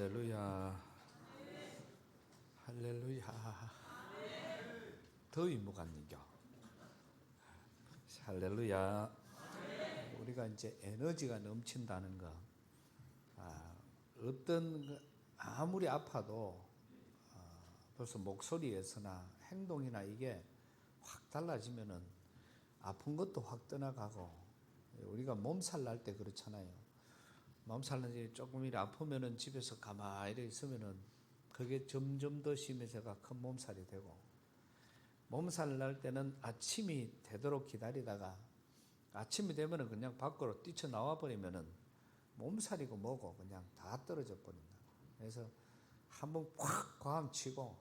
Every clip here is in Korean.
할렐루야. 할렐루야. 더위 뭐갔는겨? 할렐루야. 우리가 이제 에너지가 넘친다는 거. 어떤 아무리 아파도 벌써 목소리에서나 행동이나 이게 확 달라지면은 아픈 것도 확 떠나가고, 우리가 몸살 날 때 그렇잖아요. 몸살 날때 조금이라 아프면은 집에서 가만히 있으면은 그게 점점 더 심해져가 큰 몸살이 되고, 몸살 날 때는 아침이 되도록 기다리다가 아침이 되면은 그냥 밖으로 뛰쳐나와 버리면은 몸살이고 뭐고 그냥 다 떨어져 버린다. 그래서 한번 확 과am 치고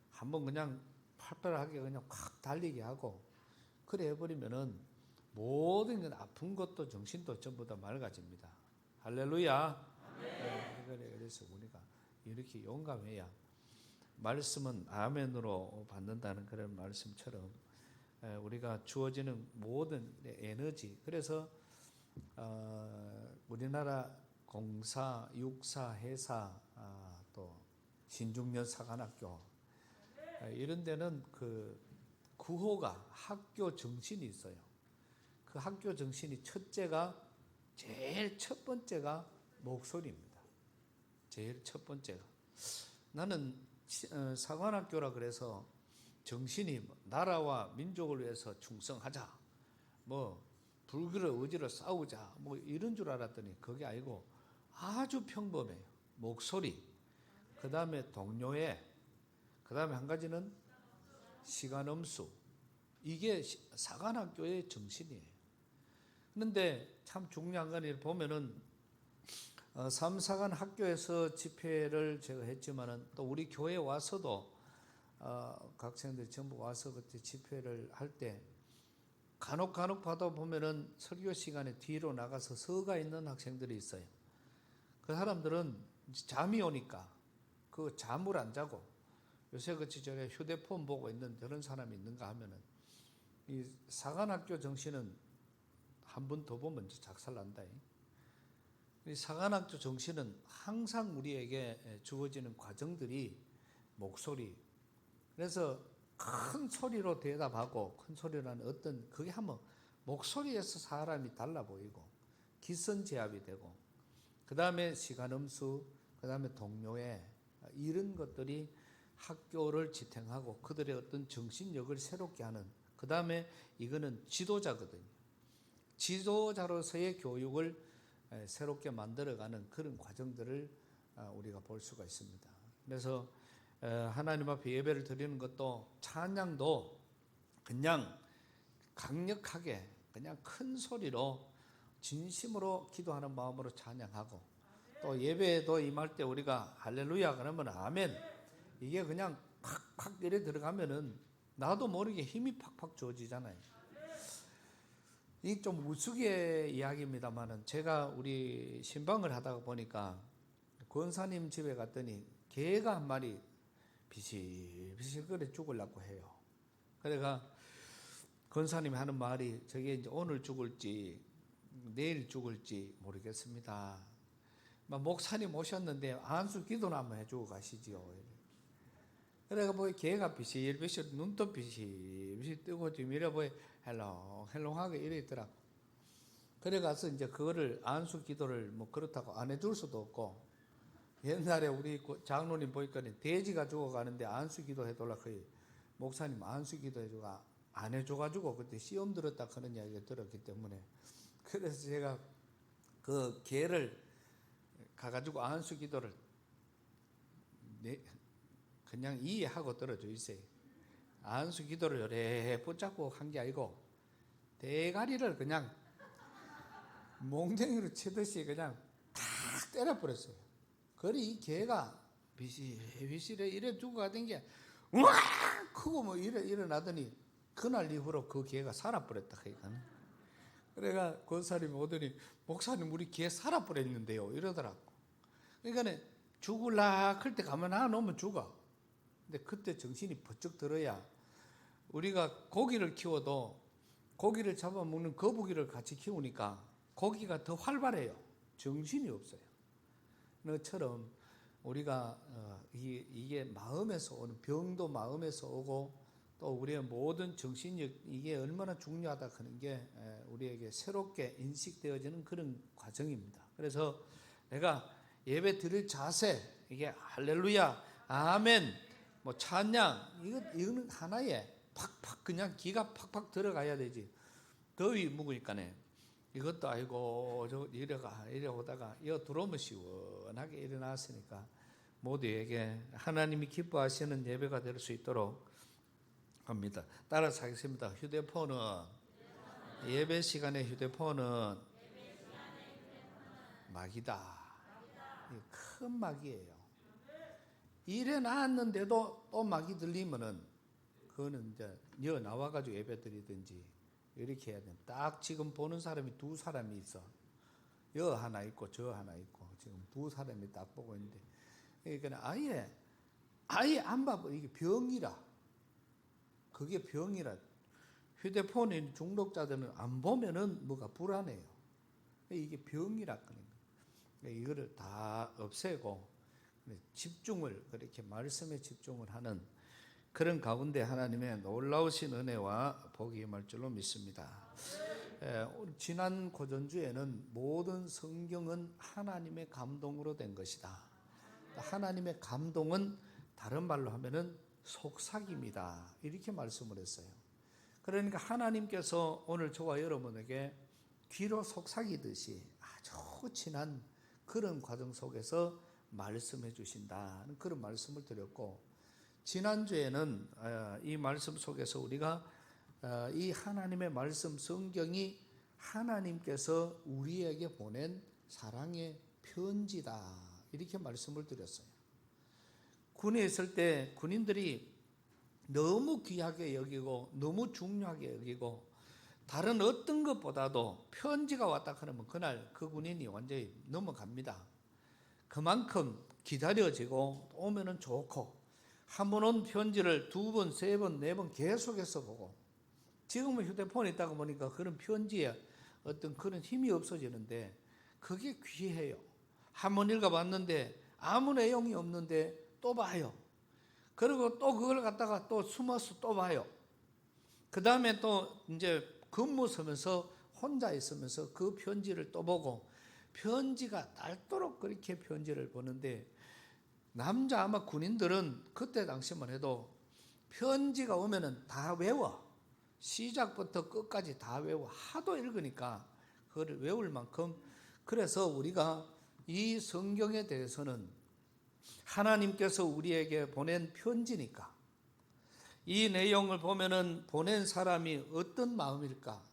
한번 그냥 팔팔하게 그냥 확 달리게 하고 그래 해버리면은 모든 건 아픈 것도 정신도 전부 다 맑아집니다. 할렐루야. 네. 그래서 우리가 이렇게 용감해야 말씀은 아멘으로 받는다는 그런 말씀처럼 우리가 주어지는 모든 에너지, 그래서 우리나라 공사, 육사, 해사, 또 신중년 사관학교 이런 데는 그 구호가 학교 정신이 있어요. 그 학교 정신이 제일 첫 번째가 목소리입니다. 제일 첫 번째가. 나는 사관학교라 그래서 정신이 나라와 민족을 위해서 충성하자, 뭐 불교를 의지로 싸우자, 뭐 이런 줄 알았더니 그게 아니고 아주 평범해요. 목소리, 그 다음에 동료애, 그 다음에 한 가지는 시간엄수. 이게 사관학교의 정신이에요. 그런데 참 중요한 건 보면은 삼사관 학교에서 집회를 제가 했지만은 또 우리 교회에 와서도 학생들이 전부 와서 그때 집회를 할 때 간혹 봐다 보면은 설교 시간에 뒤로 나가서 서가 있는 학생들이 있어요. 그 사람들은 잠이 오니까 그 잠을 안 자고 요새 그치 저래 휴대폰 보고 있는 그런 사람이 있는가 하면은 이 사관학교 정신은 한 번 더 보면 작살난다. 이 사관학교 정신은 항상 우리에게 주어지는 과정들이 목소리. 그래서 큰 소리로 대답하고, 큰 소리라는 어떤 그게 하면 목소리에서 사람이 달라 보이고 기선제압이 되고, 그 다음에 시간엄수, 그 다음에 동료애, 이런 것들이 학교를 지탱하고 그들의 어떤 정신력을 새롭게 하는, 그 다음에 이거는 지도자거든요. 지도자로서의 교육을 새롭게 만들어가는 그런 과정들을 우리가 볼 수가 있습니다. 그래서 하나님 앞에 예배를 드리는 것도, 찬양도 그냥 강력하게 그냥 큰 소리로 진심으로 기도하는 마음으로 찬양하고, 또 예배에도 임할 때 우리가 할렐루야 그러면 아멘, 이게 그냥 팍팍 이래 들어가면은 나도 모르게 힘이 팍팍 주어지잖아요. 이 좀 우스갯 이야기입니다만은 제가 우리 신방을 하다가 보니까 권사님 집에 갔더니 개가 한 마리 비실비실 거려 죽으려고 해요. 그래가 권사님이 하는 말이, 저게 이제 오늘 죽을지 내일 죽을지 모르겠습니다. 목사님 오셨는데 안수 기도나 한번 해주고 가시지요. 그래가 보이 개가 비실비실 눈도 비실비실 뜨고 좀 이래 보이 헬롱하게 이래 있더라고. 그래 가서 이제 그거를 안수 기도를 뭐 그렇다고 안 해줄 수도 없고, 옛날에 우리 장로님 보니까 돼지가 죽어가는데 안수 기도 해달라 거의 목사님 안수 기도 해주고 안 해줘가지고 그때 시험 들었다 그런 이야기가 들었기 때문에, 그래서 제가 그 개를 가가지고 안수 기도를 그냥 이해하고 떨어져 있어요. 안수 기도를 요래 붙잡고 한 게 아니고 대가리를 그냥 몽둥이로 치듯이 그냥 탁 때려버렸어요. 그래 이 개가 비실비실해 이래 죽어가던 게 우악 크고 뭐 일어나더니 그날 이후로 그 개가 살아버렸다. 그래가 권사님이 오더니 목사님 우리 개 살아버렸는데요 이러더라고. 그러니까 죽을라 할 때 가만 놔놓으면 죽어. 근데 그때 정신이 번쩍 들어야, 우리가 고기를 키워도 고기를 잡아먹는 거북이를 같이 키우니까 고기가 더 활발해요. 정신이 없어요. 너처럼 우리가 이게 마음에서 오는 병도 마음에서 오고 또 우리의 모든 정신력 이게 얼마나 중요하다 하는 게 우리에게 새롭게 인식되어지는 그런 과정입니다. 그래서 내가 예배 드릴 자세 이게 할렐루야, 아멘, 뭐 찬양 이거는 하나에 팍팍 그냥 기가 팍팍 들어가야 되지. 더위 묵으니까네 이것도 아니고 저 이래 오다가 이어 들어오면 시원하게 일어났으니까 모두에게 하나님이 기뻐하시는 예배가 될 수 있도록 합니다. 따라서 하겠습니다. 휴대폰은 예배 시간에 휴대폰은 마귀다. 큰 마귀예요. 일어났는데도 또 마귀 들리면은 그거는 이제 나와가지고 예배 드리든지 이렇게 해야 돼. 딱 지금 보는 사람이 두 사람이 있어. 여 하나 있고 저 하나 있고 지금 두 사람이 딱 보고 있는데 그러니까 아예 안 봐. 이게 병이라. 그게 병이라. 휴대폰에 중독자들은 안 보면은 뭐가 불안해요. 이게 병이라 그러는 거예요. 이거를 다 없애고 집중을 그렇게 말씀에 집중을 하는 그런 가운데 하나님의 놀라우신 은혜와 복이 임할 줄로 믿습니다. 지난 고전주에는 모든 성경은 하나님의 감동으로 된 것이다. 하나님의 감동은 다른 말로 하면은 속삭입니다. 이렇게 말씀을 했어요. 그러니까 하나님께서 오늘 저와 여러분에게 귀로 속삭이듯이 아주 진한 그런 과정 속에서 말씀해 주신다는 그런 말씀을 드렸고, 지난주에는 이 말씀 속에서 우리가 이 하나님의 말씀 성경이 하나님께서 우리에게 보낸 사랑의 편지다 이렇게 말씀을 드렸어요. 군에 있을 때 군인들이 너무 귀하게 여기고 너무 중요하게 여기고 다른 어떤 것보다도 편지가 왔다 그러면 그날 그 군인이 완전히 넘어갑니다. 그만큼 기다려지고 오면은 좋고 한 번 온 편지를 두 번, 세 번, 네 번 계속해서 보고, 지금은 휴대폰이 있다고 보니까 그런 편지에 어떤 그런 힘이 없어지는데 그게 귀해요. 한 번 읽어봤는데 아무 내용이 없는데 또 봐요. 그리고 또 그걸 갖다가 또 숨어서 또 봐요. 그 다음에 또 이제 근무 서면서 혼자 있으면서 그 편지를 또 보고, 편지가 닳도록 그렇게 편지를 보는데, 남자 아마 군인들은 그때 당시만 해도 편지가 오면은 다 외워. 시작부터 끝까지 다 외워. 하도 읽으니까 그거를 외울 만큼. 그래서 우리가 이 성경에 대해서는 하나님께서 우리에게 보낸 편지니까 이 내용을 보면은 보낸 사람이 어떤 마음일까,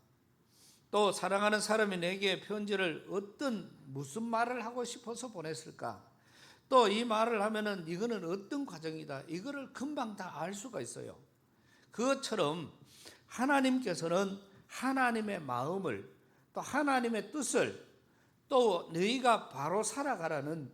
또 사랑하는 사람이 내게 편지를 무슨 말을 하고 싶어서 보냈을까, 또 이 말을 하면은 이거는 어떤 과정이다, 이거를 금방 다 알 수가 있어요. 그것처럼 하나님께서는 하나님의 마음을, 또 하나님의 뜻을, 또 너희가 바로 살아가라는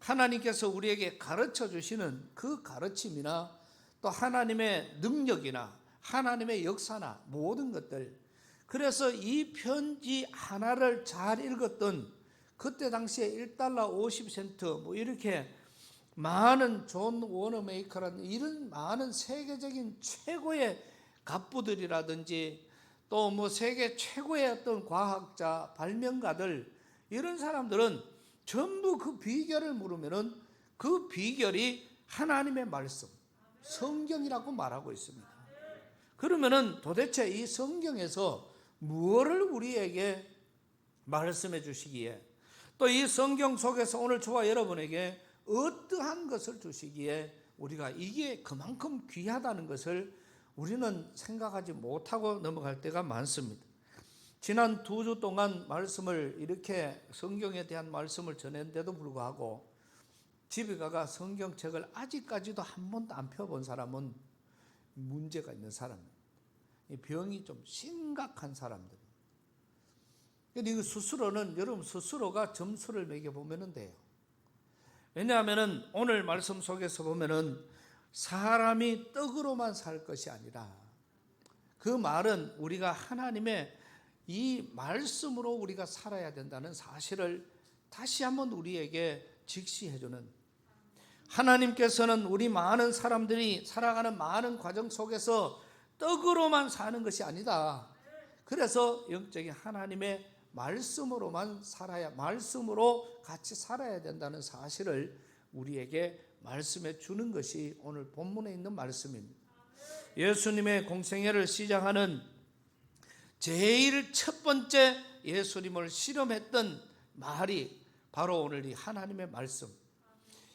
하나님께서 우리에게 가르쳐 주시는 그 가르침이나 또 하나님의 능력이나 하나님의 역사나 모든 것들, 그래서 이 편지 하나를 잘 읽었던 그때 당시에 1달러 50센트 뭐 이렇게 많은 존 워너메이커라는 이런 많은 세계적인 최고의 갑부들이라든지 또 뭐 세계 최고의 어떤 과학자, 발명가들, 이런 사람들은 전부 그 비결을 물으면은 그 비결이 하나님의 말씀, 성경이라고 말하고 있습니다. 그러면은 도대체 이 성경에서 무엇을 우리에게 말씀해 주시기에, 또 이 성경 속에서 오늘 저와 여러분에게 어떠한 것을 주시기에 우리가 이게 그만큼 귀하다는 것을 우리는 생각하지 못하고 넘어갈 때가 많습니다. 지난 2주 동안 말씀을 이렇게 성경에 대한 말씀을 전했는데도 불구하고 집에 가가 성경책을 아직까지도 한 번도 안 펴본 사람은 문제가 있는 사람, 병이 좀 심각한 사람들. 이거 스스로는 여러분 스스로가 점수를 매겨보면 돼요. 왜냐하면 오늘 말씀 속에서 보면은 사람이 떡으로만 살 것이 아니라, 그 말은 우리가 하나님의 이 말씀으로 우리가 살아야 된다는 사실을 다시 한번 우리에게 직시해주는, 하나님께서는 우리 많은 사람들이 살아가는 많은 과정 속에서 떡으로만 사는 것이 아니다. 그래서 영적인 하나님의 말씀으로만 살아야, 말씀으로 같이 살아야 된다는 사실을 우리에게 말씀해 주는 것이 오늘 본문에 있는 말씀입니다. 예수님의 공생애를 시작하는 제일 첫 번째 예수님을 실험했던 말이 바로 오늘 이 하나님의 말씀.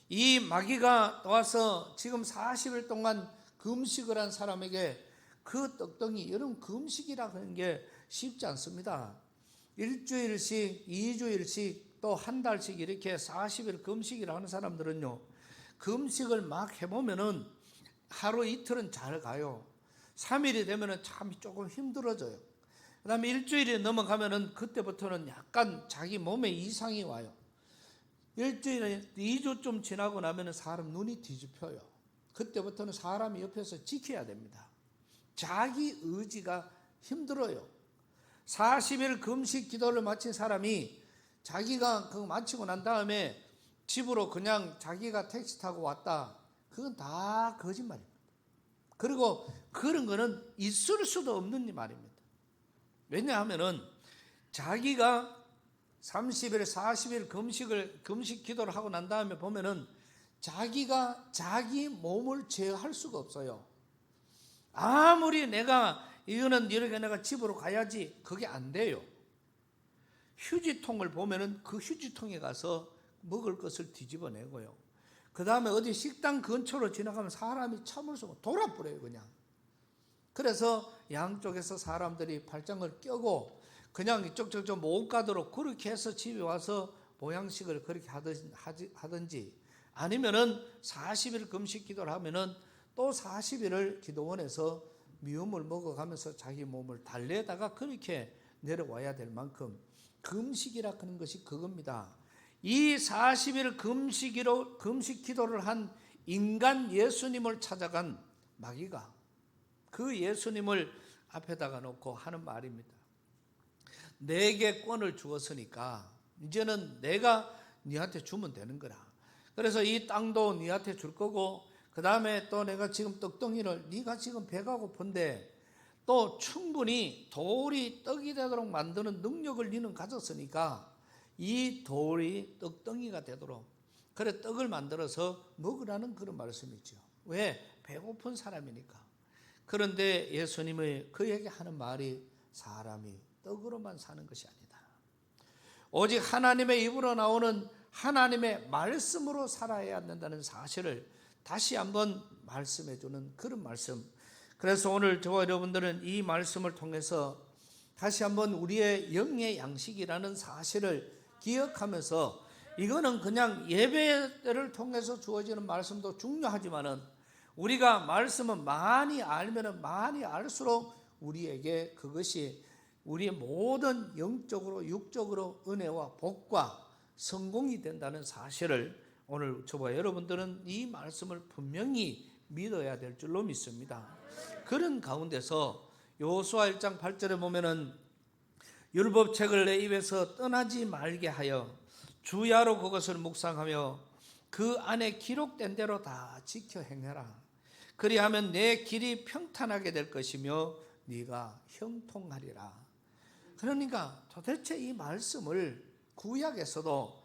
이 마귀가 와서 지금 40일 동안 금식을 한 사람에게 그 떡덩이, 여러분 금식이라고 하는 게 쉽지 않습니다. 일주일씩, 2주일씩, 또 한 달씩 이렇게 40일 금식이라고 하는 사람들은요, 금식을 막 해보면은 하루 이틀은 잘 가요. 3일이 되면은 참 조금 힘들어져요. 그 다음에 일주일이 넘어가면은 그때부터는 약간 자기 몸에 이상이 와요. 일주일에 2주쯤 지나고 나면은 사람 눈이 뒤집혀요. 그때부터는 사람이 옆에서 지켜야 됩니다. 자기 의지가 힘들어요. 40일 금식 기도를 마친 사람이 자기가 그거 마치고 난 다음에 집으로 그냥 자기가 택시 타고 왔다. 그건 다 거짓말입니다. 그리고 그런 거는 있을 수도 없는 말입니다. 왜냐하면은 자기가 30일, 40일 금식 기도를 하고 난 다음에 보면은 자기가 자기 몸을 제어할 수가 없어요. 아무리 내가 이거는 이렇게 내가 집으로 가야지, 그게 안 돼요. 휴지통을 보면은 그 휴지통에 가서 먹을 것을 뒤집어내고요. 그 다음에 어디 식당 근처로 지나가면 사람이 참을 수가 돌아버려요, 그냥. 그래서 양쪽에서 사람들이 발장을 껴고 그냥 이쪽 못 가도록 그렇게 해서 집에 와서 보양식을 그렇게 하든지, 아니면은 40일 금식 기도를 하면은 또 40일을 기도원에서 미움을 먹어가면서 자기 몸을 달래다가 그렇게 내려와야 될 만큼 금식이라 하는 것이 그겁니다. 이 40일 금식 기도를 한 인간 예수님을 찾아간 마귀가 그 예수님을 앞에다가 놓고 하는 말입니다. 내게 권을 주었으니까 이제는 내가 네한테 주면 되는 거라. 그래서 이 땅도 네한테 줄 거고, 그 다음에 또 내가 지금 떡덩이를, 네가 지금 배가 고픈데 또 충분히 돌이 떡이 되도록 만드는 능력을 너는 가졌으니까 이 돌이 떡덩이가 되도록, 그래 떡을 만들어서 먹으라는 그런 말씀이죠. 왜? 배고픈 사람이니까. 그런데 예수님이 그에게 하는 말이 사람이 떡으로만 사는 것이 아니다. 오직 하나님의 입으로 나오는 하나님의 말씀으로 살아야 한다는 사실을 다시 한번 말씀해 주는 그런 말씀. 그래서 오늘 저와 여러분들은 이 말씀을 통해서 다시 한번 우리의 영의 양식이라는 사실을 기억하면서, 이거는 그냥 예배를 통해서 주어지는 말씀도 중요하지만은 우리가 말씀은 많이 알면은 많이 알수록 우리에게 그것이 우리의 모든 영적으로 육적으로 은혜와 복과 성공이 된다는 사실을 오늘 저와 여러분들은 이 말씀을 분명히 믿어야 될 줄로 믿습니다. 그런 가운데서 여호수아 1장 8절에 보면은 율법책을 내 입에서 떠나지 말게 하여 주야로 그것을 묵상하며 그 안에 기록된 대로 다 지켜 행해라. 그리하면 내 길이 평탄하게 될 것이며 네가 형통하리라. 그러니까 도대체 이 말씀을 구약에서도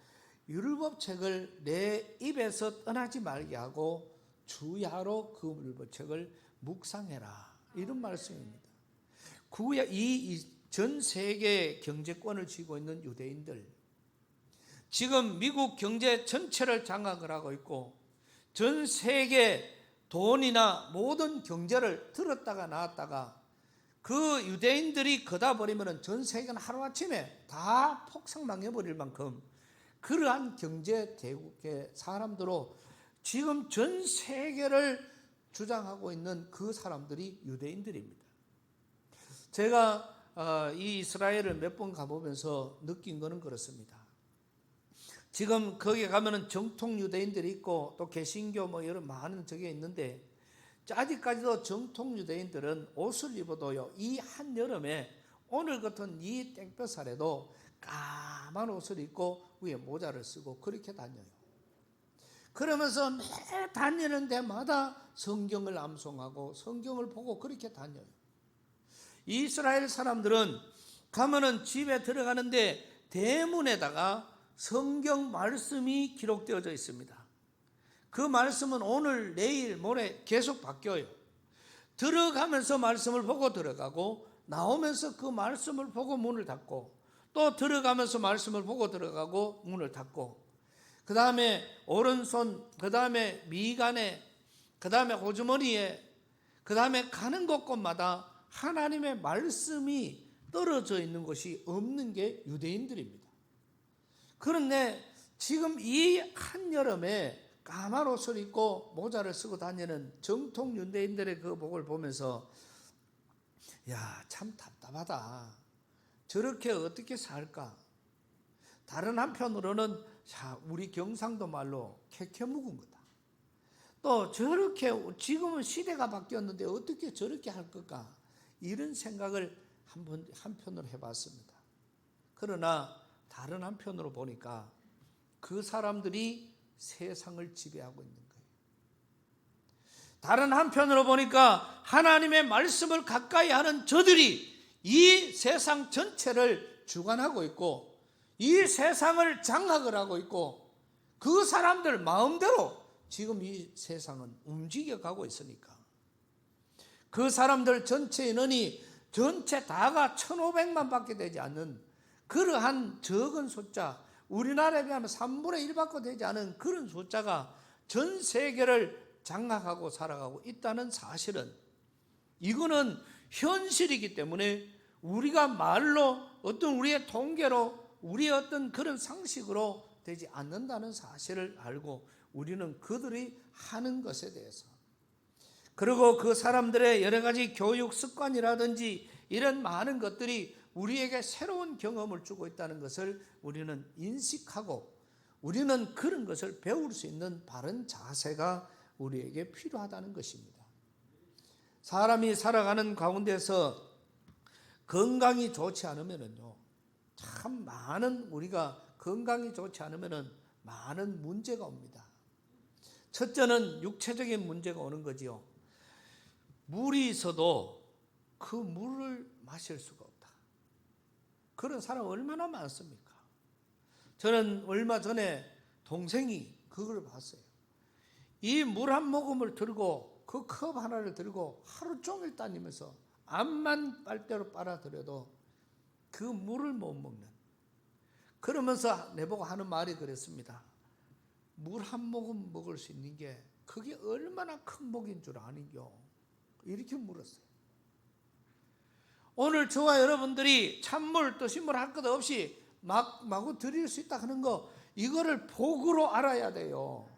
율법책을 내 입에서 떠나지 말게 하고 주야로 그 율법책을 묵상해라, 이런 말씀입니다. 구약 이 전 세계 경제권을 쥐고 있는 유대인들, 지금 미국 경제 전체를 장악을 하고 있고 전 세계 돈이나 모든 경제를 들었다가 놨다가 그 유대인들이 거다 버리면 전 세계는 하루아침에 다 폭삭망해버릴 만큼 그러한 경제 대국의 사람들로 지금 전 세계를 주장하고 있는 그 사람들이 유대인들입니다. 제가 이 이스라엘을 몇 번 가보면서 느낀 것은 그렇습니다. 지금 거기에 가면은 정통 유대인들이 있고 또 개신교 뭐 여러 많은 저게 있는데, 아직까지도 정통 유대인들은 옷을 입어도요, 이 한여름에 오늘 같은 이 땡볕살에도 까만 옷을 입고 위에 모자를 쓰고 그렇게 다녀요. 그러면서 매 다니는 데마다 성경을 암송하고 성경을 보고 그렇게 다녀요. 이스라엘 사람들은 가면은 집에 들어가는데 대문에다가 성경 말씀이 기록되어져 있습니다. 그 말씀은 오늘, 내일, 모레 계속 바뀌어요. 들어가면서 말씀을 보고 들어가고, 나오면서 그 말씀을 보고 문을 닫고, 또 들어가면서 말씀을 보고 들어가고 문을 닫고, 그 다음에 오른손, 그 다음에 미간에, 그 다음에 호주머니에, 그 다음에 가는 곳곳마다 하나님의 말씀이 떨어져 있는 것이 없는 게 유대인들입니다. 그런데 지금 이 한여름에 까만 옷을 입고 모자를 쓰고 다니는 정통 유대인들의 그 복을 보면서 야, 참 답답하다. 저렇게 어떻게 살까? 다른 한편으로는 우리 경상도 말로 캐캐 묵은 거다. 또 저렇게 지금은 시대가 바뀌었는데 어떻게 저렇게 할 걸까? 이런 생각을 한편으로 해봤습니다. 그러나 다른 한편으로 보니까 그 사람들이 세상을 지배하고 있는 거예요. 다른 한편으로 보니까 하나님의 말씀을 가까이 하는 저들이 이 세상 전체를 주관하고 있고 이 세상을 장악을 하고 있고 그 사람들 마음대로 지금 이 세상은 움직여가고 있으니까 그 사람들 전체 인원이 전체 다가 1,500만 밖에 되지 않는 그러한 적은 숫자, 우리나라에 비하면 3분의 1밖에 되지 않은 그런 숫자가 전 세계를 장악하고 살아가고 있다는 사실은 이거는 현실이기 때문에 우리가 말로 어떤 우리의 통계로 우리의 어떤 그런 상식으로 되지 않는다는 사실을 알고 우리는 그들이 하는 것에 대해서 그리고 그 사람들의 여러 가지 교육 습관이라든지 이런 많은 것들이 우리에게 새로운 경험을 주고 있다는 것을 우리는 인식하고 우리는 그런 것을 배울 수 있는 바른 자세가 우리에게 필요하다는 것입니다. 사람이 살아가는 가운데서 건강이 좋지 않으면요, 참 많은 우리가 건강이 좋지 않으면 많은 문제가 옵니다. 첫째는 육체적인 문제가 오는 거지요. 물이 있어도 그 물을 마실 수가 없다. 그런 사람 얼마나 많습니까? 저는 얼마 전에 동생이 그걸 봤어요. 이 물 한 모금을 들고 그 컵 하나를 들고 하루 종일 다니면서 암만 빨대로 빨아들여도 그 물을 못 먹는, 그러면서 내보고 하는 말이 그랬습니다. 물 한 모금 먹을 수 있는 게 그게 얼마나 큰 복인 줄 아는겨. 이렇게 물었어요. 오늘 저와 여러분들이 찬물, 뜨신물 할 것 없이 마구 드릴 수 있다 하는 거, 이거를 복으로 알아야 돼요.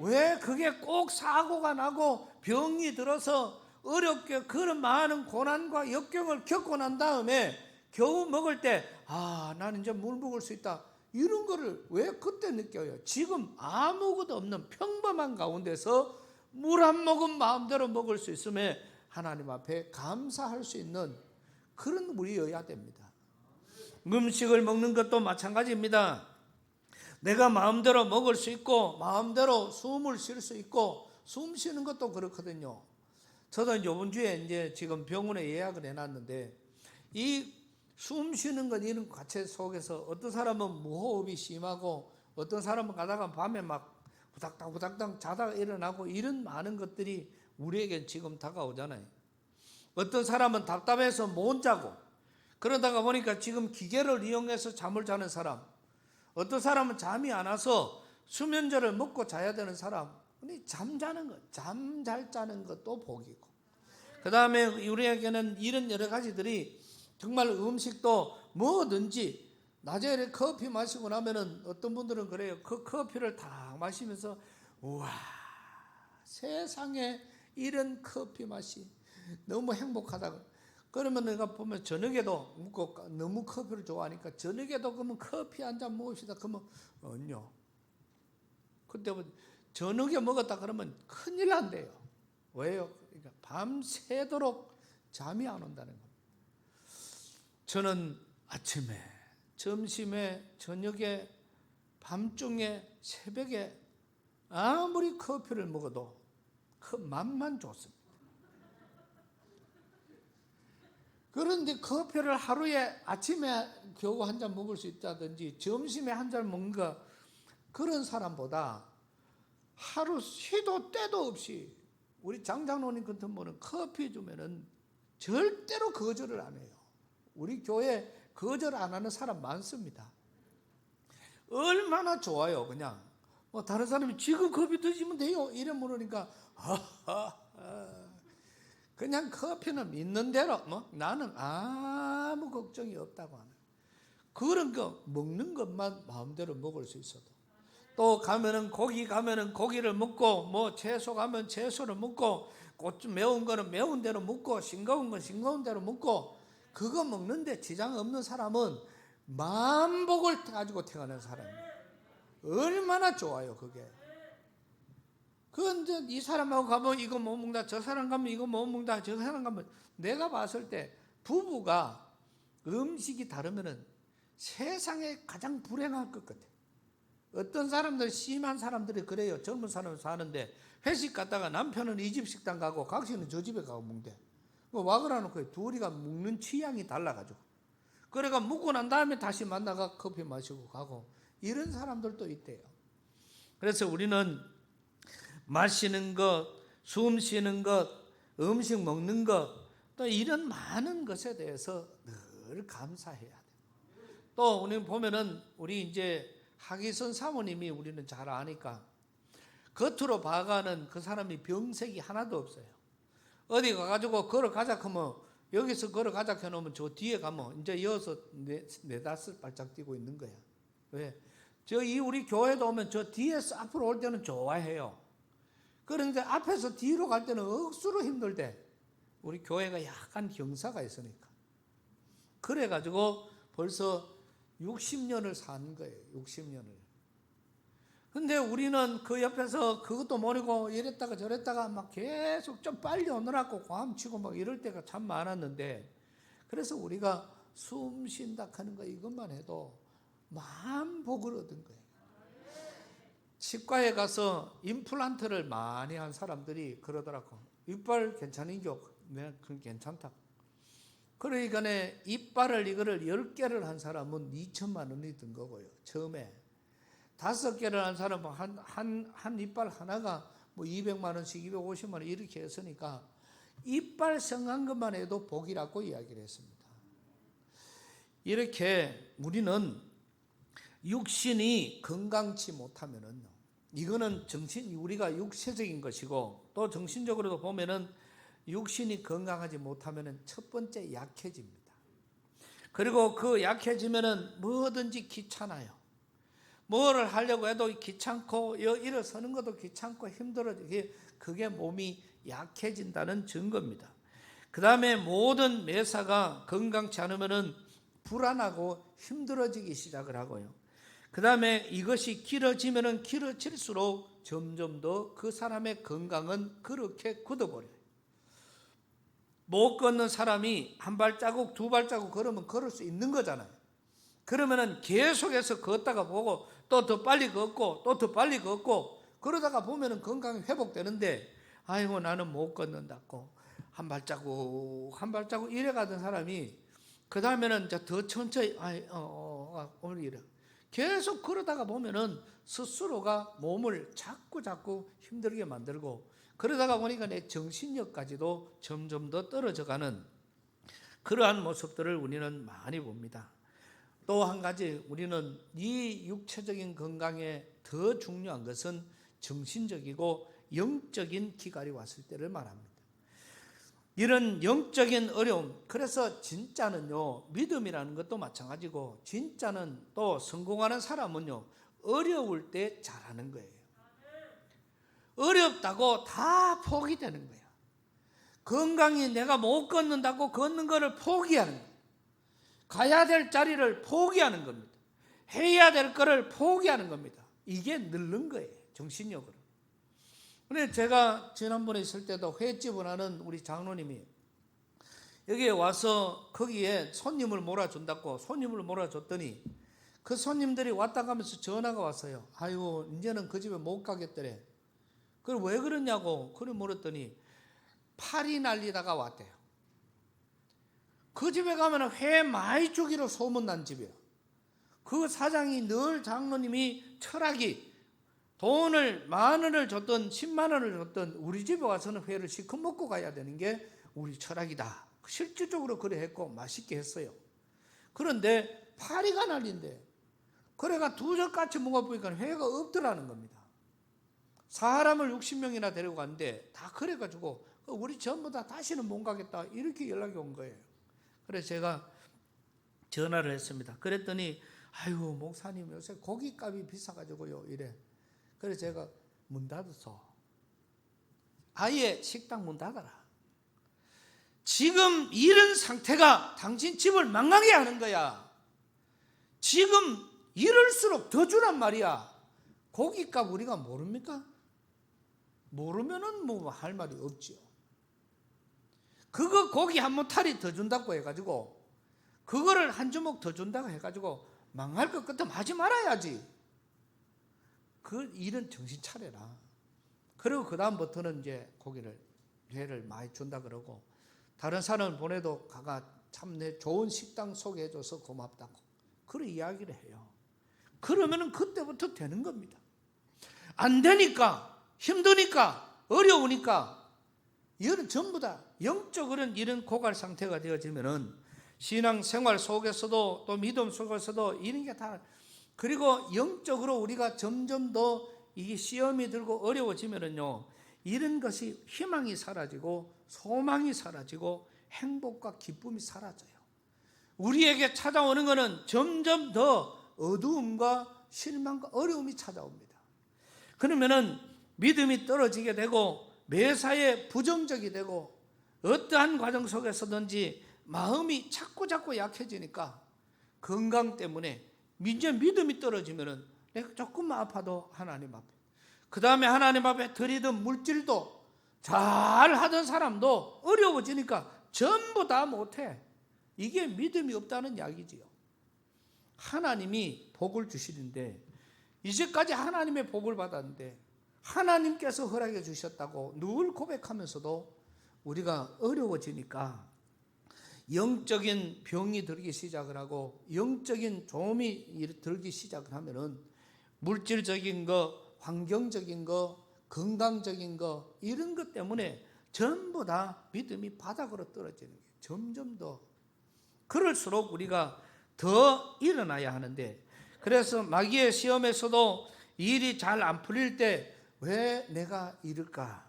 왜 그게 꼭 사고가 나고 병이 들어서 어렵게 그런 많은 고난과 역경을 겪고 난 다음에 겨우 먹을 때 나는 이제 물 먹을 수 있다, 이런 거를 왜 그때 느껴요? 지금 아무것도 없는 평범한 가운데서 물 한 모금 마음대로 먹을 수 있음에 하나님 앞에 감사할 수 있는 그런 우리여야 됩니다. 음식을 먹는 것도 마찬가지입니다. 내가 마음대로 먹을 수 있고 마음대로 숨을 쉴 수 있고, 숨 쉬는 것도 그렇거든요. 저도 이번 주에 이제 지금 병원에 예약을 해놨는데 이 숨 쉬는 것 이런 과체 속에서 어떤 사람은 무호흡이 심하고 어떤 사람은 가다가 밤에 막 후닥닥 후닥닥 자다가 일어나고 이런 많은 것들이 우리에게 지금 다가오잖아요. 어떤 사람은 답답해서 못 자고 그러다가 보니까 지금 기계를 이용해서 잠을 자는 사람, 어떤 사람은 잠이 안 와서 수면제를 먹고 자야 되는 사람, 잠자는 것, 잠 잘 자는 것도 복이고, 그 다음에 우리에게는 이런 여러 가지들이 정말 음식도 뭐든지 낮에 커피 마시고 나면은 어떤 분들은 그래요. 그 커피를 다 마시면서 우와, 세상에 이런 커피 맛이 너무 행복하다. 그러면 내가 보면 저녁에도 너무 커피를 좋아하니까 저녁에도 그러면 커피 한 잔 먹읍시다. 그러면 아니요. 그때 저녁에 먹었다 그러면 큰일 난대요. 왜요? 그러니까 밤새도록 잠이 안 온다는 겁니다. 저는 아침에, 점심에, 저녁에, 밤중에, 새벽에 아무리 커피를 먹어도 그 맛만 좋습니다. 그런데 커피를 하루에 아침에 겨우 한 잔 먹을 수 있다든지 점심에 한 잔 먹는 거, 그런 사람보다 하루 시도 때도 없이, 우리 장장로님 같은 분은 커피 주면은 절대로 거절을 안 해요. 우리 교회 거절 안 하는 사람 많습니다. 얼마나 좋아요. 그냥 뭐 다른 사람이 지금 커피 드시면 돼요 이래 물으니까 그냥 커피는 있는 대로 나는 아무 걱정이 없다고 하는, 그런 거 먹는 것만 마음대로 먹을 수 있어도, 또 가면은 고기 가면은 고기를 먹고, 뭐 채소 가면 채소를 먹고, 좀 매운 거는 매운 대로 먹고, 싱거운 건 싱거운 대로 먹고, 그거 먹는데 지장 없는 사람은 만복을 가지고 태어난 사람이에요. 얼마나 좋아요 그게. 그런데 이 사람하고 가면 이거 못 먹는다, 저 사람 가면 이거 못 먹는다, 저 사람 가면, 내가 봤을 때 부부가 음식이 다르면은 세상에 가장 불행할 것 같아. 어떤 사람들, 심한 사람들이 그래요. 젊은 사람은 사는데 회식 갔다가 남편은 이 집 식당 가고 각시는 저 집에 가고 먹는데, 와 그러놓고 둘이가 먹는 취향이 달라가지고, 그래가 먹고 난 다음에 다시 만나가 커피 마시고 가고, 이런 사람들도 있대요. 그래서 우리는 마시는 것, 숨 쉬는 것, 음식 먹는 것, 또 이런 많은 것에 대해서 늘 감사해야 돼요. 또 우리 보면은 우리 이제 하기선 사모님이 우리는 잘 아니까 겉으로 봐가는 그 사람이 병색이 하나도 없어요. 어디 가가지고 걸어가자 하면, 여기서 걸어가자 해놓으면 저 뒤에 가면 이제 이어서 네다섯 발짝 뛰고 있는 거야. 왜? 우리 교회도 오면 저 뒤에서 앞으로 올 때는 좋아해요. 그런데 앞에서 뒤로 갈 때는 억수로 힘들대. 우리 교회가 약간 경사가 있으니까. 그래가지고 벌써 60년을 산 거예요. 60년을. 근데 우리는 그 옆에서 그것도 모르고 이랬다가 저랬다가 막 계속 좀 빨리 오느라고 과음치고 막 이럴 때가 참 많았는데, 그래서 우리가 숨 쉰다 하는 거 이것만 해도 만복을 얻은 거예요. 치과에 가서 임플란트를 많이 한 사람들이 그러더라고. 이빨 괜찮은겨? 네, 그건 괜찮다. 그러니까 이빨을 이거를 10개를 한 사람은 2천만 원이 든 거고요. 처음에 5개를 한 사람은 한 이빨 하나가 뭐 200만 원씩 250만 원 이렇게 했으니까 이빨 성한 것만 해도 복이라고 이야기를 했습니다. 이렇게 우리는 육신이 건강치 못하면은, 이거는 우리가 육체적인 것이고, 또 정신적으로도 보면은 육신이 건강하지 못하면은 첫 번째 약해집니다. 그리고 그 약해지면은 뭐든지 귀찮아요. 뭐를 하려고 해도 귀찮고, 일어서는 것도 귀찮고 힘들어지게, 그게 몸이 약해진다는 증거입니다. 그 다음에 모든 매사가 건강치 않으면은 불안하고 힘들어지기 시작을 하고요. 그 다음에 이것이 길어지면은 길어질수록 점점 더 그 사람의 건강은 그렇게 굳어버려요. 못 걷는 사람이 한 발자국, 두 발자국 걸으면 걸을 수 있는 거잖아요. 그러면은 계속해서 걷다가 보고 또 더 빨리 걷고 또 더 빨리 걷고, 그러다가 보면은 건강이 회복되는데, 아이고 나는 못 걷는다고 한 발자국 한 발자국 이래 가던 사람이 그 다음에는 이제 더 천천히 오늘 이래 계속 걸어다가 보면은 스스로가 몸을 자꾸 힘들게 만들고, 그러다가 보니까 내 정신력까지도 점점 더 떨어져가는 그러한 모습들을 우리는 많이 봅니다. 또 한 가지, 우리는 이 육체적인 건강에 더 중요한 것은 정신적이고 영적인 기갈이 왔을 때를 말합니다. 이런 영적인 어려움, 그래서 진짜는요, 믿음이라는 것도 마찬가지고, 진짜는 또 성공하는 사람은요, 어려울 때 잘하는 거예요. 어렵다고 다 포기되는 거예요. 건강히 내가 못 걷는다고 걷는 거를 포기하는 거예요. 가야 될 자리를 포기하는 겁니다. 해야 될 거를 포기하는 겁니다. 이게 늘는 거예요, 정신력으로. 근데 제가 지난번에 있을 때도 횟집을 하는 우리 장로님이 여기에 와서 거기에 손님을 몰아준다고 손님을 몰아줬더니 그 손님들이 왔다 가면서 전화가 왔어요. 아이고 이제는 그 집에 못 가겠더래. 그럼 왜 그러냐고 그래 물었더니 팔이 날리다가 왔대요. 그 집에 가면 회 많이 주기로 소문난 집이에요. 그 사장이 늘 장로님이 철학이 돈을 10,000원을 줬든 10만 원을 줬든 우리 집에 와서는 회를 시커 먹고 가야 되는 게 우리 철학이다. 실질적으로 그래 했고 맛있게 했어요. 그런데 파리가 날린대. 그래가 두 젓같이 먹어보니까 회가 없더라는 겁니다. 사람을 60명이나 데리고 갔는데 다 그래가지고 우리 전부 다 다시는 못 가겠다 이렇게 연락이 온 거예요. 그래서 제가 전화를 했습니다. 그랬더니 아이고 목사님 요새 고깃값이 비싸가지고요 이래. 그래서 제가 문 닫았어. 아예 식당 문 닫아라. 지금 이런 상태가 당신 집을 망하게 하는 거야. 지금 이럴수록 더 주란 말이야. 고깃값 우리가 모릅니까? 모르면은 뭐 할 말이 없지요. 그거 고기 한 모타리 더 준다고 해가지고 그거를 한 주먹 더 준다고 해가지고 망할 것 같으면 하지 말아야지. 그 일은 정신 차려라. 그리고 그 다음부터는 이제 회를 많이 준다 그러고 다른 사람을 보내도 가가 참 내 좋은 식당 소개해줘서 고맙다고 그런 이야기를 해요. 그러면은 그때부터 되는 겁니다. 안 되니까 힘드니까 어려우니까 이런 전부 다 영적으로는 이런 고갈 상태가 되어지면은 신앙생활 속에서도 또 믿음 속에서도 이런 게 다 그리고 영적으로 우리가 점점 더 이게 시험이 들고 어려워지면은요 이런 것이 희망이 사라지고 소망이 사라지고 행복과 기쁨이 사라져요. 우리에게 찾아오는 것은 점점 더 어두움과 실망과 어려움이 찾아옵니다. 그러면은 믿음이 떨어지게 되고 매사에 부정적이 되고 어떠한 과정 속에서든지 마음이 자꾸 약해지니까 건강 때문에 이제 믿음이 떨어지면은 내가 조금만 아파도 하나님 앞에 그 다음에 하나님 앞에 들이던 물질도 잘 하던 사람도 어려워지니까 전부 다 못해. 이게 믿음이 없다는 이야기지요. 하나님이 복을 주시는데 이제까지 하나님의 복을 받았는데 하나님께서 허락해 주셨다고 늘 고백하면서도 우리가 어려워지니까 영적인 병이 들기 시작을 하고 영적인 조음이 들기 시작을 하면은 물질적인 거, 환경적인 거, 건강적인 거 이런 것 때문에 전부 다 믿음이 바닥으로 떨어지는 게 점점 더 그럴수록 우리가 더 일어나야 하는데 그래서 마귀의 시험에서도 일이 잘 안 풀릴 때 왜 내가 이럴까?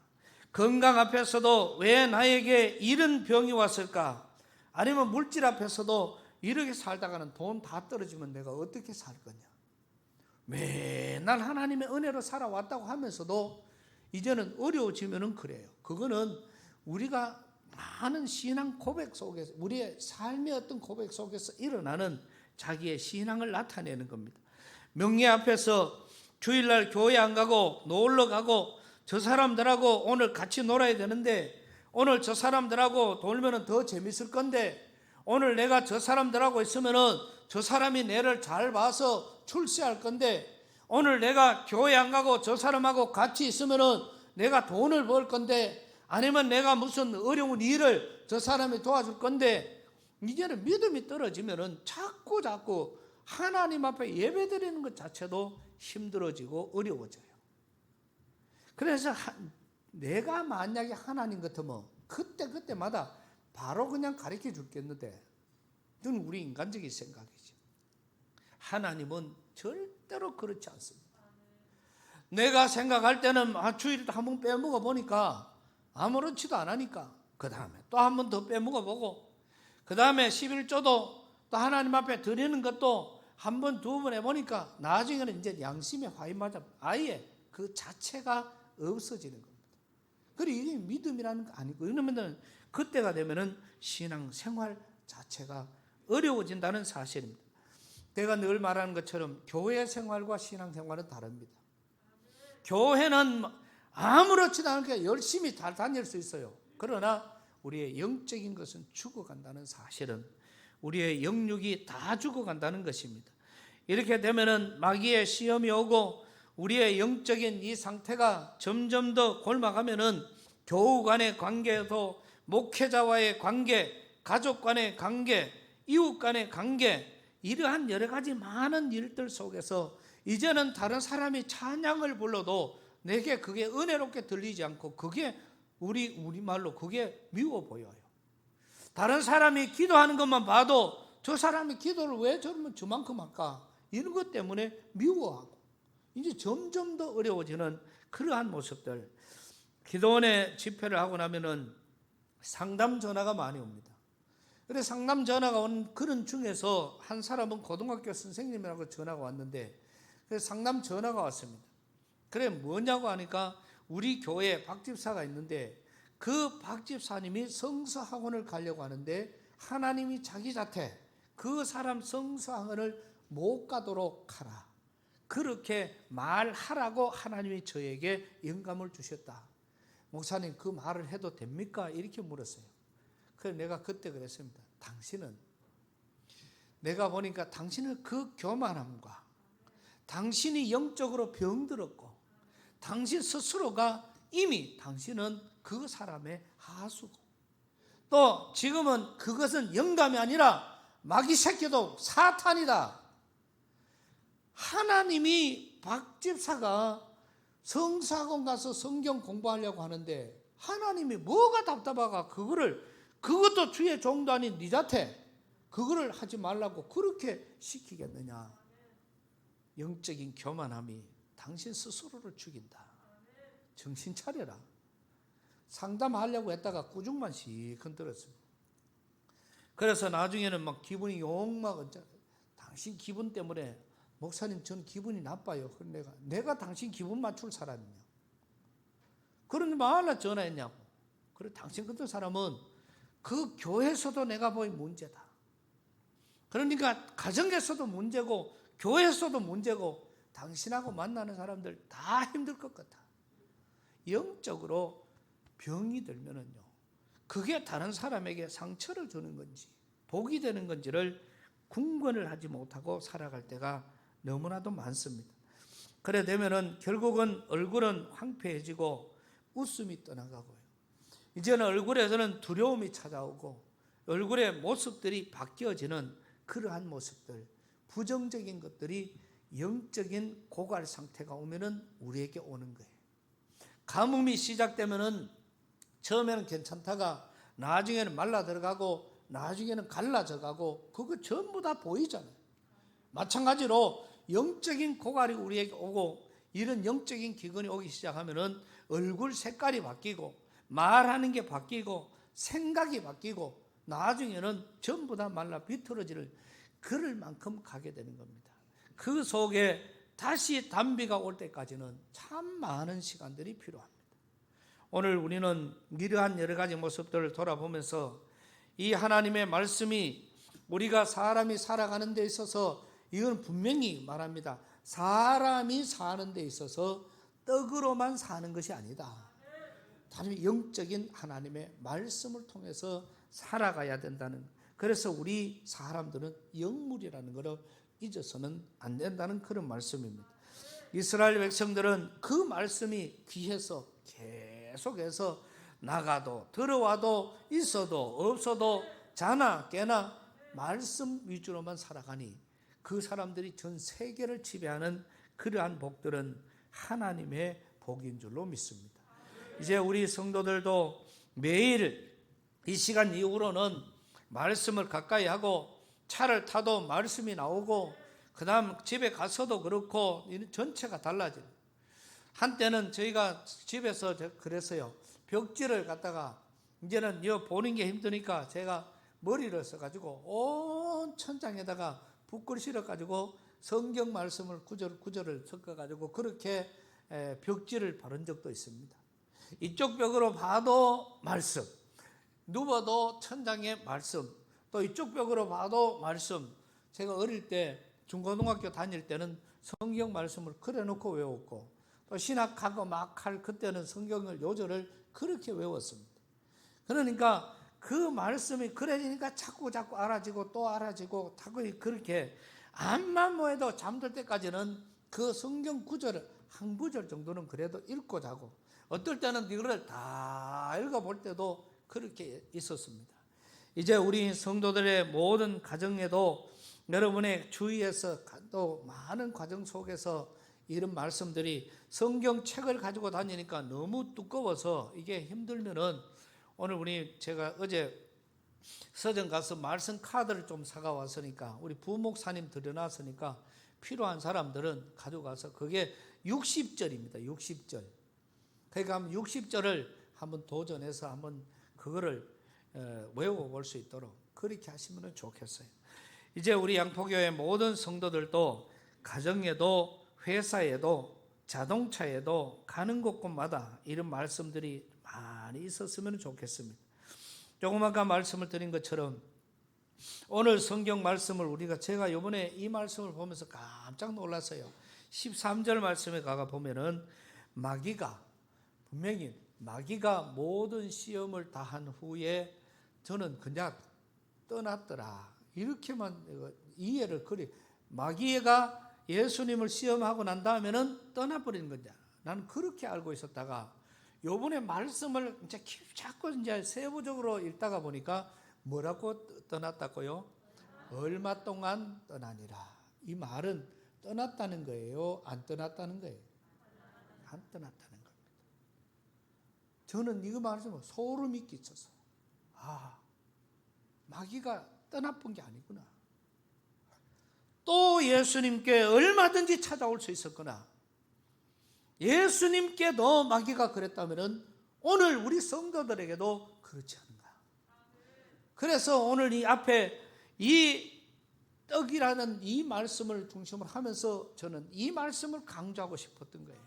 건강 앞에서도 왜 나에게 이런 병이 왔을까? 아니면 물질 앞에서도 이렇게 살다가는 돈 다 떨어지면 내가 어떻게 살 거냐? 맨날 하나님의 은혜로 살아왔다고 하면서도 이제는 어려워지면은 그래요. 그거는 우리가 많은 신앙 고백 속에서 우리의 삶의 어떤 고백 속에서 일어나는 자기의 신앙을 나타내는 겁니다. 명예 앞에서 주일날 교회 안 가고 놀러 가고 저 사람들하고 오늘 같이 놀아야 되는데 오늘 저 사람들하고 놀면 더 재밌을 건데 오늘 내가 저 사람들하고 있으면은 저 사람이 내를 잘 봐서 출세할 건데 오늘 내가 교회 안 가고 저 사람하고 같이 있으면은 내가 돈을 벌 건데 아니면 내가 무슨 어려운 일을 저 사람이 도와줄 건데 이제는 믿음이 떨어지면은 자꾸 하나님 앞에 예배드리는 것 자체도 힘들어지고 어려워져요. 그래서 내가 만약에 하나님 같으면 그때마다 바로 그냥 가르쳐 줬겠는데 이건 우리 인간적인 생각이죠. 하나님은 절대로 그렇지 않습니다. 내가 생각할 때는 주일도 한 번 빼먹어 보니까 아무렇지도 않으니까 그 다음에 또 한 번 더 빼먹어 보고 그 다음에 11조도 또 하나님 앞에 드리는 것도 한 번, 두 번 해보니까 나중에는 이제 양심에 화이 맞아 아예 그 자체가 없어지는 겁니다. 그리고 이게 믿음이라는 거 아니고 그러면 그때가 되면은 신앙생활 자체가 어려워진다는 사실입니다. 제가 늘 말하는 것처럼 교회 생활과 신앙생활은 다릅니다. 교회는 아무렇지도 않게 열심히 잘 다닐 수 있어요. 그러나 우리의 영적인 것은 죽어간다는 사실은 우리의 영육이 다 죽어간다는 것입니다. 이렇게 되면은 마귀의 시험이 오고 우리의 영적인 이 상태가 점점 더 골마가면은 교우 간의 관계도, 목회자와의 관계, 가족 간의 관계, 이웃 간의 관계, 이러한 여러 가지 많은 일들 속에서 이제는 다른 사람이 찬양을 불러도 내게 그게 은혜롭게 들리지 않고 그게 우리말로 그게 미워 보여요. 다른 사람이 기도하는 것만 봐도 저 사람이 기도를 왜 저만큼 할까? 이런 것 때문에 미워하고 이제 점점 더 어려워지는 그러한 모습들. 기도원에 집회를 하고 나면은 상담 전화가 많이 옵니다. 그래서 상담 전화가 온 그런 중에서 한 사람은 고등학교 선생님이라고 전화가 왔는데 그래서 상담 전화가 왔습니다. 그래 뭐냐고 하니까 우리 교회에 박 집사가 있는데 그 박 집사님이 성서학원을 가려고 하는데 하나님이 자기 자태 그 사람 성서학원을 못 가도록 하라. 그렇게 말하라고 하나님이 저에게 영감을 주셨다. 목사님 그 말을 해도 됩니까? 이렇게 물었어요. 그래서 내가 그때 그랬습니다. 당신은 내가 보니까 당신은 그 교만함과 당신이 영적으로 병들었고 당신 스스로가 이미 당신은 그 사람의 하수고 또 지금은 그것은 영감이 아니라 마귀 새끼도 사탄이다. 하나님이 박 집사가 성사학원 가서 성경 공부하려고 하는데 하나님이 뭐가 답답하가 그것도 주의 종도 아닌 네 자태 그거를 하지 말라고 그렇게 시키겠느냐. 영적인 교만함이 당신 스스로를 죽인다. 정신 차려라. 상담하려고 했다가 꾸중만 시큰 들었습니다. 그래서 나중에는 막 기분이 욕막 당신 기분 때문에 목사님 전 기분이 나빠요. 내가 당신 기분 맞출 사람이냐. 그러니 말라 전화했냐고. 그래 당신 같은 사람은 그 교회에서도 내가 보기 문제다. 그러니까 가정에서도 문제고 교회에서도 문제고 당신하고 만나는 사람들 다 힘들 것 같아. 영적으로 병이 들면은요. 그게 다른 사람에게 상처를 주는 건지 복이 되는 건지를 궁금을 하지 못하고 살아갈 때가 너무나도 많습니다. 그래 되면은 결국은 얼굴은 황폐해지고 웃음이 떠나가고요. 이제는 얼굴에서는 두려움이 찾아오고 얼굴의 모습들이 바뀌어지는 그러한 모습들, 부정적인 것들이 영적인 고갈 상태가 오면은 우리에게 오는 거예요. 가뭄이 시작되면은 처음에는 괜찮다가 나중에는 말라 들어가고 나중에는 갈라져 가고 그거 전부 다 보이잖아요. 마찬가지로 영적인 고갈이 우리에게 오고 이런 영적인 기근이 오기 시작하면은 얼굴 색깔이 바뀌고 말하는 게 바뀌고 생각이 바뀌고 나중에는 전부 다 말라 비틀어질 그럴 만큼 가게 되는 겁니다. 그 속에 다시 단비가 올 때까지는 참 많은 시간들이 필요합니다. 오늘 우리는 이러한 여러 가지 모습들을 돌아보면서 이 하나님의 말씀이 우리가 사람이 살아가는 데 있어서 이건 분명히 말합니다. 사람이 사는 데 있어서 떡으로만 사는 것이 아니다. 다른 영적인 하나님의 말씀을 통해서 살아가야 된다는. 그래서 우리 사람들은 영물이라는 것을 잊어서는 안 된다는 그런 말씀입니다. 이스라엘 백성들은 그 말씀이 귀해서 계속해서 나가도 들어와도 있어도 없어도 자나 깨나 말씀 위주로만 살아가니 그 사람들이 전 세계를 지배하는 그러한 복들은 하나님의 복인 줄로 믿습니다. 이제 우리 성도들도 매일 이 시간 이후로는 말씀을 가까이 하고 차를 타도 말씀이 나오고 그 다음 집에 가서도 그렇고 전체가 달라져요. 한때는 저희가 집에서 그랬어요. 벽지를 갖다가 이제는 보는 게 힘드니까 제가 머리를 써가지고 온 천장에다가 붓글 실어가지고 성경 말씀을 구절을 섞어가지고 그렇게 벽지를 바른 적도 있습니다. 이쪽 벽으로 봐도 말씀, 누워도 천장에 말씀, 또 이쪽 벽으로 봐도 말씀. 제가 어릴 때 중고등학교 다닐 때는 성경 말씀을 그려놓고 외웠고 또 신학하고 막 할 그때는 성경을 요절을 그렇게 외웠습니다. 그러니까 그 말씀이 그려지니까 자꾸 알아지고 또 알아지고 자꾸 그렇게 암만 뭐해도 잠들 때까지는 그 성경 구절을 한 구절 정도는 그래도 읽고 자고, 어떨 때는 이거를 다 읽어볼 때도 그렇게 있었습니다. 이제 우리 성도들의 모든 가정에도 여러분의 주위에서 또 많은 과정 속에서 이런 말씀들이, 성경책을 가지고 다니니까 너무 두꺼워서 이게 힘들면은, 오늘 제가 어제 서점 가서 말씀 카드를 좀 사가 왔으니까, 우리 부목사님 들여놨으니까 필요한 사람들은 가져가서, 그게 60절입니다. 60절. 그러니까 60절을 한번 도전해서 한번 그거를 외워볼 수 있도록 그렇게 하시면 좋겠어요. 이제 우리 양포교회 모든 성도들도 가정에도 회사에도 자동차에도 가는 곳곳마다 이런 말씀들이 많이 있었으면 좋겠습니다. 조금 아까 말씀을 드린 것처럼 오늘 성경 말씀을 제가 이번에 이 말씀을 보면서 깜짝 놀랐어요. 13절 말씀에 가가 보면은 분명히 마귀가 모든 시험을 다 한 후에 저는 그냥 떠났더라, 이렇게만 이해를 마귀가 예수님을 시험하고 난 다음에는 떠나버리는 거냐, 나는 그렇게 알고 있었다가 요번에 말씀을 이제 자꾸 이제 세부적으로 읽다가 보니까 뭐라고 떠났다고요? 얼마 동안 떠나니라. 이 말은 떠났다는 거예요, 안 떠났다는 거예요? 안 떠났다는 겁니다. 저는 이거 말씀을 소름이 끼쳤어요. 마귀가 떠나본 게 아니구나. 또 예수님께 얼마든지 찾아올 수 있었구나. 예수님께도 마귀가 그랬다면 오늘 우리 성도들에게도 그렇지 않은가. 그래서 오늘 이 앞에 이 떡이라는 이 말씀을 중심으로 하면서 저는 이 말씀을 강조하고 싶었던 거예요.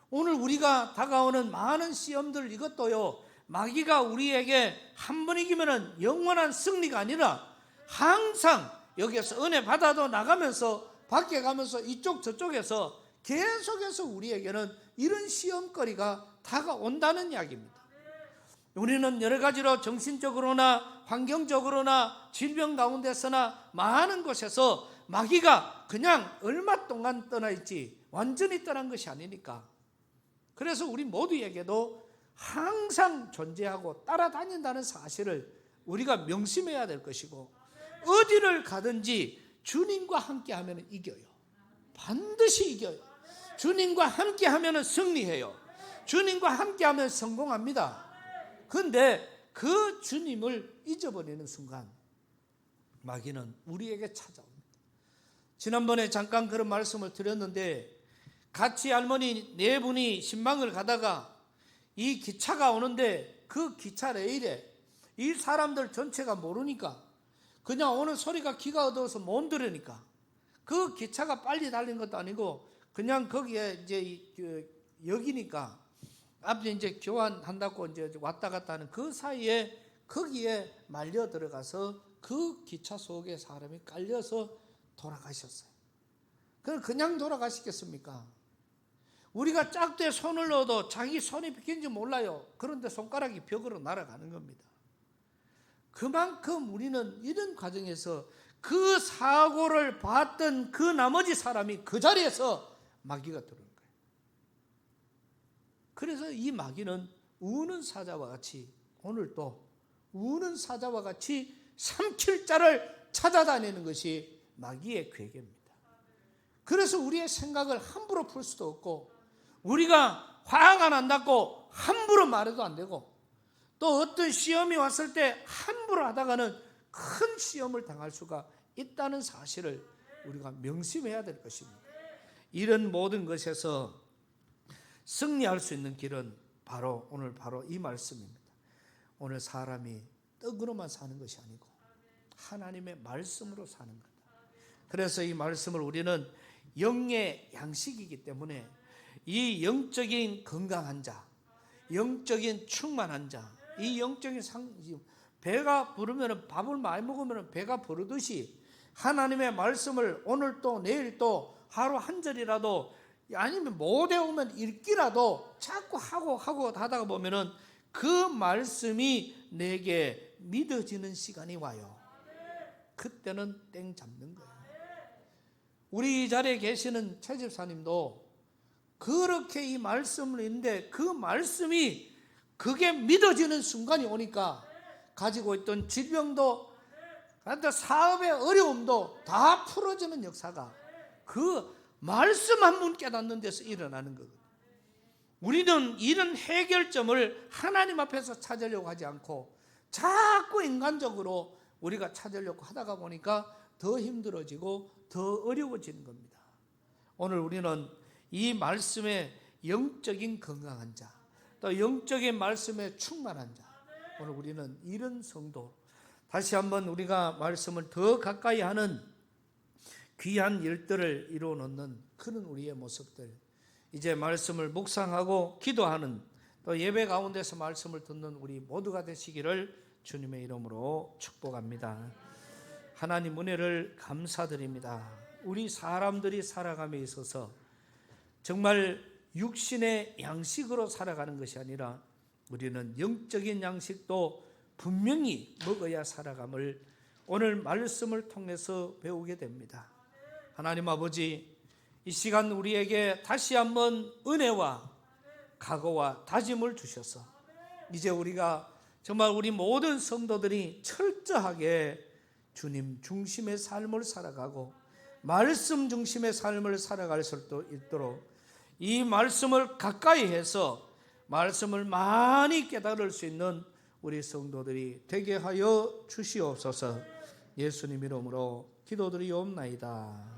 오늘 우리가 다가오는 많은 시험들, 이것도요, 마귀가 우리에게 한 번 이기면 영원한 승리가 아니라 항상 여기에서 은혜 받아도 나가면서 밖에 가면서 이쪽 저쪽에서 계속해서 우리에게는 이런 시험거리가 다가온다는 이야기입니다. 우리는 여러 가지로 정신적으로나 환경적으로나 질병 가운데서나 많은 곳에서 마귀가 그냥 얼마 동안 떠나 있지 완전히 떠난 것이 아니니까, 그래서 우리 모두에게도 항상 존재하고 따라다닌다는 사실을 우리가 명심해야 될 것이고, 어디를 가든지 주님과 함께 하면 이겨요. 반드시 이겨요. 주님과 함께 하면 승리해요. 주님과 함께 하면 성공합니다. 그런데 그 주님을 잊어버리는 순간 마귀는 우리에게 찾아옵니다. 지난번에 잠깐 그런 말씀을 드렸는데, 같이 할머니 4분이 신방을 가다가 이 기차가 오는데 그 기차 레일에 이 사람들 전체가 모르니까 그냥 오는 소리가 귀가 어두워서 못 들으니까 그 기차가 빨리 달린 것도 아니고 그냥 거기에 이제 역이니까 앞에 이제 교환한다고 이제 왔다 갔다 하는 그 사이에 거기에 말려 들어가서 그 기차 속에 사람이 깔려서 돌아가셨어요. 그냥 돌아가시겠습니까? 우리가 짝대에 손을 넣어도 자기 손이 비긴지 몰라요. 그런데 손가락이 벽으로 날아가는 겁니다. 그만큼 우리는 이런 과정에서 그 사고를 봤던 그 나머지 사람이 그 자리에서 마귀가 들어오는 거예요. 그래서 이 마귀는 우는 사자와 같이, 오늘도 우는 사자와 같이 삼킬 자를 찾아다니는 것이 마귀의 괴계입니다. 그래서 우리의 생각을 함부로 풀 수도 없고, 우리가 화가 난다고 함부로 말해도 안 되고, 또 어떤 시험이 왔을 때 함부로 하다가는 큰 시험을 당할 수가 있다는 사실을 우리가 명심해야 될 것입니다. 이런 모든 것에서 승리할 수 있는 길은 오늘 바로 이 말씀입니다. 오늘 사람이 떡으로만 사는 것이 아니고 하나님의 말씀으로 사는 것. 그래서 이 말씀을 우리는 영의 양식이기 때문에 이 영적인 건강한 자, 영적인 충만한 자, 이 영적인 배가 부르면, 밥을 많이 먹으면 배가 부르듯이 하나님의 말씀을 오늘 또 내일 또 하루 한 절이라도, 아니면 못 외우면 읽기라도 자꾸 하고 하다가 보면은 그 말씀이 내게 믿어지는 시간이 와요. 그때는 땡 잡는 거예요. 우리 자리에 계시는 최 집사님도 그렇게 이 말씀을 읽는데 그 말씀이 그게 믿어지는 순간이 오니까 가지고 있던 질병도 사업의 어려움도 다 풀어지는 역사가 그 말씀 한 번 깨닫는 데서 일어나는 거거든요. 우리는 이런 해결점을 하나님 앞에서 찾으려고 하지 않고 자꾸 인간적으로 우리가 찾으려고 하다가 보니까 더 힘들어지고 더 어려워지는 겁니다. 오늘 우리는 이 말씀의 영적인 건강한 자, 또 영적인 말씀에 충만한 자, 오늘 우리는 이런 성도, 다시 한번 우리가 말씀을 더 가까이 하는 귀한 일들을 이루어 놓는 그런 우리의 모습들, 이제 말씀을 묵상하고 기도하는, 또 예배 가운데서 말씀을 듣는 우리 모두가 되시기를 주님의 이름으로 축복합니다. 하나님 은혜를 감사드립니다. 우리 사람들이 살아감에 있어서 정말 육신의 양식으로 살아가는 것이 아니라 우리는 영적인 양식도 분명히 먹어야 살아감을 오늘 말씀을 통해서 배우게 됩니다. 하나님 아버지, 이 시간 우리에게 다시 한번 은혜와 각오와 다짐을 주셔서 이제 우리가 정말 우리 모든 성도들이 철저하게 주님 중심의 삶을 살아가고 말씀 중심의 삶을 살아갈 수 있도록 이 말씀을 가까이 해서 말씀을 많이 깨달을 수 있는 우리 성도들이 되게 하여 주시옵소서. 예수님 이름으로 기도드리옵나이다.